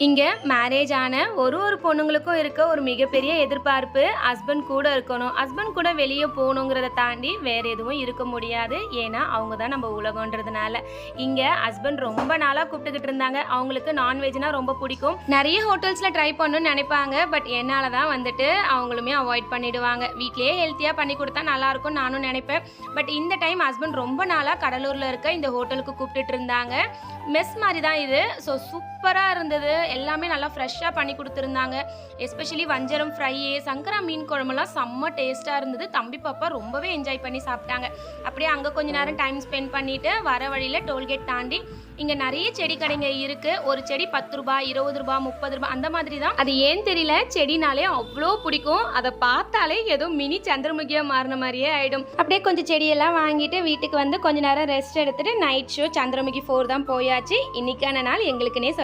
இங்கே மேரேஜ் ஆன ஒரு பொண்ணுங்களுக்கும் இருக்க ஒரு மிகப்பெரிய எதிர்பார்ப்பு ஹஸ்பண்ட் கூட இருக்கணும். ஹஸ்பண்ட் கூட வெளியே போகணுங்கிறத தாண்டி வேறு எதுவும் இருக்க முடியாது. ஏன்னா அவங்க தான் நம்ம உலகன்றதுனால. இங்கே ஹஸ்பண்ட் ரொம்ப நாளாக கூப்பிட்டுக்கிட்டு இருந்தாங்க. அவங்களுக்கு நான்வெஜ்னால் ரொம்ப பிடிக்கும். நிறைய ஹோட்டல்ஸில் ட்ரை பண்ணணும்னு நினைப்பாங்க. பட் என்னால் தான் வந்துட்டு அவங்களுமே அவாய்ட் பண்ணிவிடுவாங்க. வீட்லேயே ஹெல்த்தியாக பண்ணி கொடுத்தா நல்லாயிருக்கும் நானும் நினைப்பேன். பட் இந்த டைம் ஹஸ்பண்ட் ரொம்ப நாளாக கடலூரில் இருக்க இந்த ஹோட்டலுக்கு கூப்பிட்டுட்டு இருந்தாங்க. மெஸ் மாதிரி தான் இது. ஸோ சூப்பராக இருந்தது. எல்லாமே நல்லா ஃப்ரெஷ்ஷாக பண்ணி கொடுத்துருந்தாங்க. எஸ்பெஷலி வஞ்சரம் ஃப்ரை, சங்கரா மீன் குழம்புலாம் செம்ம டேஸ்ட்டாக இருந்தது. தம்பி பாப்பா ரொம்பவே என்ஜாய் பண்ணி சாப்பிட்டாங்க. அப்படியே அங்கே கொஞ்ச நேரம் டைம் ஸ்பெண்ட் பண்ணிவிட்டு வர வழியில் டோல்கேட் தாண்டி இங்கே நிறைய செடி கடைங்க இருக்குது. ஒரு செடி 10 ரூபாய், 20 ரூபாய், 30 ரூபாய் அந்த மாதிரி தான். அது ஏன் தெரியல, செடினாலே அவ்வளோ பிடிக்கும். அதை பார்த்தாலே ஏதோ மினி சந்திரமுகியாக மாறின மாதிரியே ஆகிடும். அப்படியே கொஞ்சம் செடியெல்லாம் வாங்கிட்டு வீட்டுக்கு வந்து கொஞ்ச நேரம் ரெஸ்ட் எடுத்துட்டு நைட் ஷோ சந்திரமுகி 4 தான் போயாச்சு. இன்னைக்கான நாள் எங்களுக்குன்னே